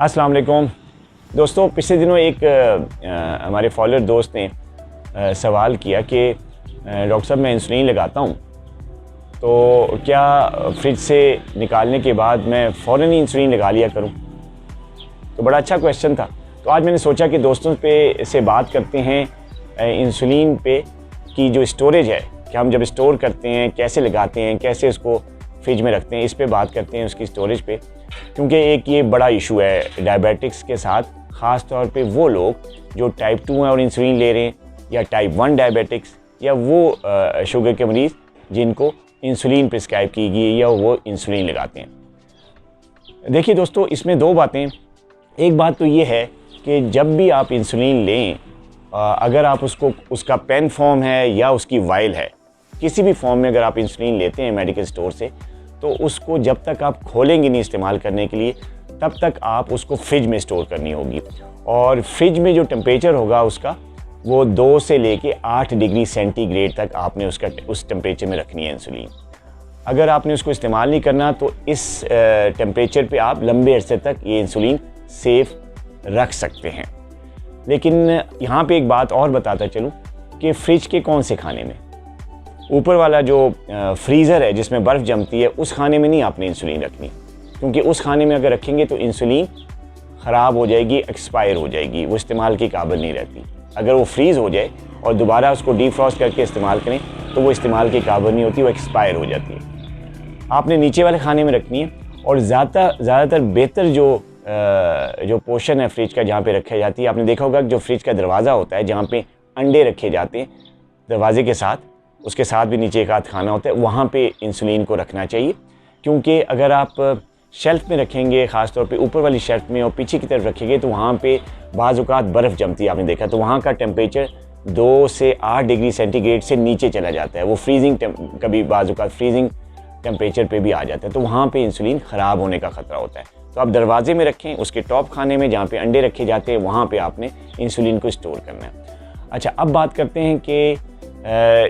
अस्सलाम वालेकुम दोस्तों, पिछले दिनों एक हमारे फॉलोअर दोस्त ने सवाल किया कि डॉक्टर साहब मैं इंसुलिन लगाता हूँ तो क्या फ्रिज से निकालने के बाद मैं फ़ौरन ही इंसुलिन लगा लिया करूँ। तो बड़ा अच्छा क्वेश्चन था। तो आज मैंने सोचा कि दोस्तों पे से बात करते हैं इंसुलिन पे की जो स्टोरेज है कि हम जब स्टोर करते हैं कैसे लगाते हैं, कैसे उसको फ्रिज में रखते हैं, इस पे बात करते हैं, उसकी स्टोरेज पे। क्योंकि एक ये बड़ा इशू है डायबिटिक्स के साथ, ख़ास तौर पे वो लोग जो टाइप 2 हैं और इंसुलिन ले रहे हैं, या टाइप 1 डायबिटिक्स, या वो शुगर के मरीज़ जिनको इंसुलिन प्रिस्क्राइब की गई है या वो इंसुलिन लगाते हैं। देखिए दोस्तों, इसमें दो बातें। एक बात तो ये है कि जब भी आप इंसुलिन लें, अगर आप उसका पेन फॉर्म है या उसकी वाइल है, किसी भी फॉर्म में अगर आप इंसुलिन लेते हैं मेडिकल स्टोर से, तो उसको जब तक आप खोलेंगे नहीं इस्तेमाल करने के लिए, तब तक आप उसको फ्रिज में स्टोर करनी होगी। और फ्रिज में जो टेम्परेचर होगा उसका, वो 2 से लेके 8 डिग्री सेंटीग्रेड तक आपने उस टेम्परेचर में रखनी है इंसुलिन। अगर आपने उसको इस्तेमाल नहीं करना तो इस टेम्परेचर पे आप लंबे अरसे तक ये इंसुलिन सेफ रख सकते हैं। लेकिन यहाँ पे एक बात और बताता चलूँ कि फ्रिज के कौन से खाने में, ऊपर वाला जो फ्रीज़र है जिसमें बर्फ़ जमती है, उस खाने में नहीं आपने इंसुलिन रखनी, क्योंकि उस खाने में अगर रखेंगे तो इंसुलिन ख़राब हो जाएगी, एक्सपायर हो जाएगी, वो इस्तेमाल के काबिल नहीं रहती। अगर वो फ्रीज़ हो जाए और दोबारा उसको डीफ्रॉस्ट करके इस्तेमाल करें तो वो इस्तेमाल के काबिल नहीं होती, वो एक्सपायर हो जाती है। आपने नीचे वाले खाने में रखनी है। और ज़्यादातर बेहतर जो पोर्शन है फ्रिज का जहाँ पे रखी जाती है, आपने देखा होगा जो फ्रिज का दरवाज़ा होता है जहाँ पे अंडे रखे जाते हैं दरवाजे के साथ, उसके साथ भी नीचे एक आध खाना होता है, वहाँ पे इंसुलिन को रखना चाहिए। क्योंकि अगर आप शेल्फ़ में रखेंगे, ख़ास तौर पे ऊपर वाली शेल्फ़ में, और पीछे की तरफ रखेंगे तो वहाँ पे बाज़ औक़ात बर्फ़ जमती है, आपने देखा, तो वहाँ का टेम्परेचर 2 से 8 डिग्री सेंटीग्रेड से नीचे चला जाता है। वो फ्रीजिंग कभी बाज़ औक़ात फ्रीजिंग टेम्परेचर पे भी आ जाता है, तो वहाँ पे इंसुलिन ख़राब होने का ख़तरा होता है। तो आप दरवाजे में रखें, उसके टॉप खाने में जहाँ पे अंडे रखे जाते हैं, वहाँ पे आपने इंसुलिन को स्टोर करना है। अच्छा, अब बात करते हैं कि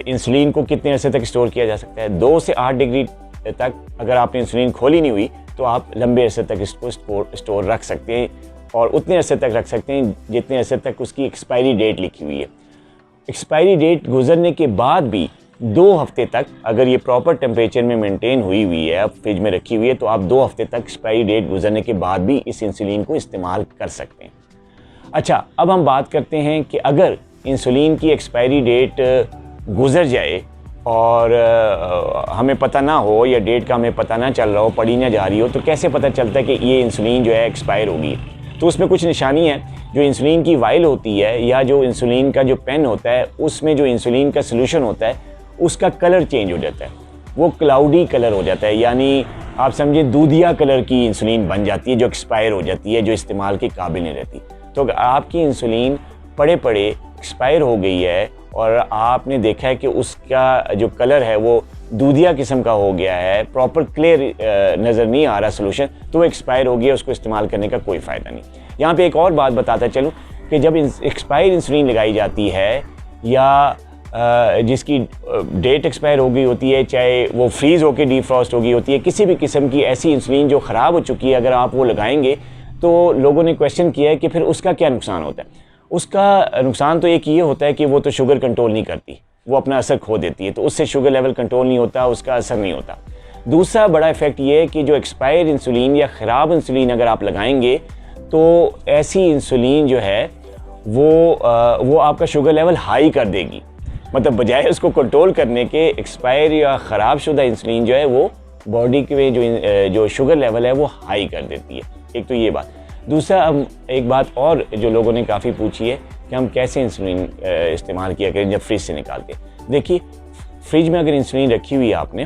इंसुलिन को कितने अरसे तक स्टोर किया जा सकता है। 2 से 8 डिग्री तक अगर आपने इंसुलिन खोली नहीं हुई तो आप लंबे अरसे तक इसको स्टोर रख सकते हैं, और उतने अरसे तक रख सकते हैं जितने अरसे तक उसकी एक्सपायरी डेट लिखी हुई है। एक्सपायरी डेट गुजरने के बाद भी 2 हफ्ते तक अगर ये प्रॉपर टेम्परेचर में मेंटेन हुई है, अब फ्रिज में रखी हुई है, तो आप 2 हफ्ते तक एक्सपायरी डेट गुजरने के बाद भी इस इंसुलिन को इस्तेमाल कर सकते हैं। अच्छा, अब हम बात करते हैं कि अगर इंसुलिन की एक्सपायरी डेट गुज़र जाए और हमें पता ना हो, या डेट का हमें पता ना चल रहा हो, पड़ी ना जा रही हो, तो कैसे पता चलता है कि ये इंसुलिन जो है एक्सपायर होगी। तो उसमें कुछ निशानी है। जो इंसुलिन की वाइल होती है या जो इंसुलिन का जो पेन होता है, उसमें जो इंसुलिन का सोल्यूशन होता है उसका कलर चेंज हो जाता है, वो क्लाउडी कलर हो जाता है, यानी आप समझे दूधिया कलर की इंसुलिन बन जाती है, जो एक्सपायर हो जाती है, जो इस्तेमाल के काबिल नहीं रहती। तो अगर आपकी इंसुलिन पड़े एक्सपायर हो गई है और आपने देखा है कि उसका जो कलर है वो दूधिया किस्म का हो गया है, प्रॉपर क्लियर नज़र नहीं आ रहा सोल्यूशन, तो वो एक्सपायर हो गया, उसको इस्तेमाल करने का कोई फ़ायदा नहीं। यहाँ पे एक और बात बताता चलूँ कि जब एक्सपायर इंसुलिन लगाई जाती है या जिसकी डेट एक्सपायर हो गई होती है, चाहे वो फ्रीज़ होकर डीफ्रॉस्ट हो गई होती है, किसी भी किस्म की ऐसी इंसुलिन जो ख़राब हो चुकी है, अगर आप वो लगाएंगे तो लोगों ने क्वेश्चन किया है कि फिर उसका क्या नुकसान होता है। उसका नुकसान तो एक ये होता है कि वो तो शुगर कंट्रोल नहीं करती, वो अपना असर खो देती है, तो उससे शुगर लेवल कंट्रोल नहीं होता, उसका असर नहीं होता। दूसरा बड़ा इफेक्ट ये है कि जो एक्सपायर इंसुलिन या ख़राब इंसुलिन अगर आप लगाएंगे तो ऐसी इंसुलिन जो है वो आपका शुगर लेवल हाई कर देगी। मतलब बजाय उसको कंट्रोल करने के, एक्सपायर या ख़राब शुदा इंसुलिन जो है वो बॉडी के जो शुगर लेवल है वो हाई कर देती है। एक तो ये बात। दूसरा, हम एक बात और जो लोगों ने काफ़ी पूछी है कि हम कैसे इंसुलिन इस्तेमाल किया करें जब फ्रिज से निकालते। देखिए, फ्रिज में अगर इंसुलिन रखी हुई है आपने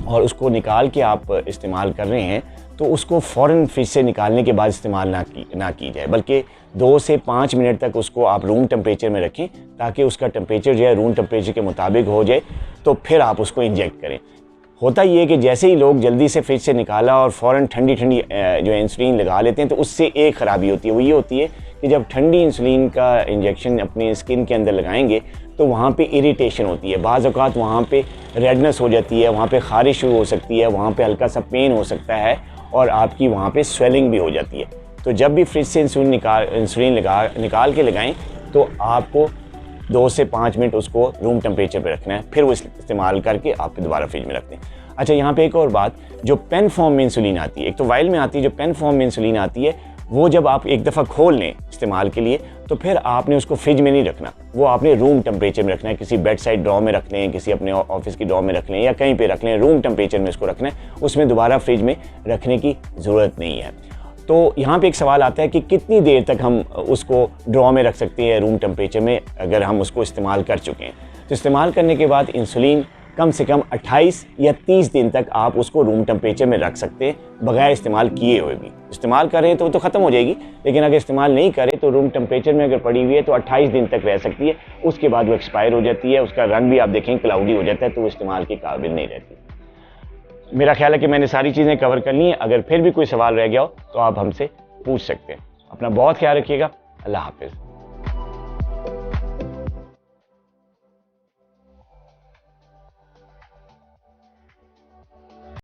और उसको निकाल के आप इस्तेमाल कर रहे हैं, तो उसको फ़ौरन फ्रिज से निकालने के बाद इस्तेमाल ना की जाए, बल्कि 2 से 5 मिनट तक उसको आप रूम टेम्परेचर में रखें, ताकि उसका टेम्परेचर जो है रूम टेम्परेचर के मुताबिक हो जाए, तो फिर आप उसको इंजेक्ट करें। होता ये है कि जैसे ही लोग जल्दी से फ्रिज से निकाला और फ़ौरन ठंडी जो इंसुलिन लगा लेते हैं, तो उससे एक ख़राबी होती है, वो ये होती है कि जब ठंडी इंसुलिन का इंजेक्शन अपने स्किन के अंदर लगाएंगे तो वहाँ पे इरिटेशन होती है, बाज़ औक़ात वहाँ पे रेडनेस हो जाती है, वहाँ पे ख़ारिश शुरू हो सकती है, वहाँ पे हल्का सा पेन हो सकता है, और आपकी वहाँ पे स्वेलिंग भी हो जाती है। तो जब भी फ्रिज से इंसुलिन निकाल के लगाएं तो आपको 2 से 5 मिनट उसको रूम टेम्परेचर पे रखना है, फिर वो इस्तेमाल करके आप दोबारा फ्रिज में रखते हैं। अच्छा, यहाँ पे एक और बात, जो पेन फॉर्म में इंसुलिन आती है, एक तो वाइल में आती है, जो पेन फॉर्म में इंसुलिन आती है वो जब आप एक दफ़ा खोल लें इस्तेमाल के लिए तो फिर आपने उसको फ्रिज में नहीं रखना, वो आपने रूम टेम्परेचर में रखना है। किसी बेड साइड ड्रॉ में रख लें, किसी अपने ऑफिस की ड्रॉ में रख लें या कहीं पे रख लें, रूम टेम्परेचर में इसको रखना है, उसमें दोबारा फ्रिज में रखने की ज़रूरत नहीं है। तो यहाँ पे एक सवाल आता है कि कितनी देर तक हम उसको ड्रॉ में रख सकते हैं रूम टेम्परेचर में अगर हम उसको इस्तेमाल कर चुके हैं। तो इस्तेमाल करने के बाद इंसुलिन कम से कम 28 या 30 दिन तक आप उसको रूम टेम्परेचर में रख सकते हैं बगैर इस्तेमाल किए हुए भी। इस्तेमाल करें तो वो तो ख़त्म हो जाएगी, लेकिन अगर इस्तेमाल नहीं करें तो रूम टेम्परेचर में अगर पड़ी हुई है तो 28 दिन तक रह सकती है, उसके बाद वो एक्सपायर हो जाती है, उसका रंग भी आप देखें क्लाउडी हो जाता है, तो वो इस्तेमाल के काबिल नहीं रहती। मेरा ख्याल है कि मैंने सारी चीज़ें कवर कर ली हैं। अगर फिर भी कोई सवाल रह गया हो तो आप हमसे पूछ सकते हैं। अपना बहुत ख्याल रखिएगा। अल्लाह हाफिज़।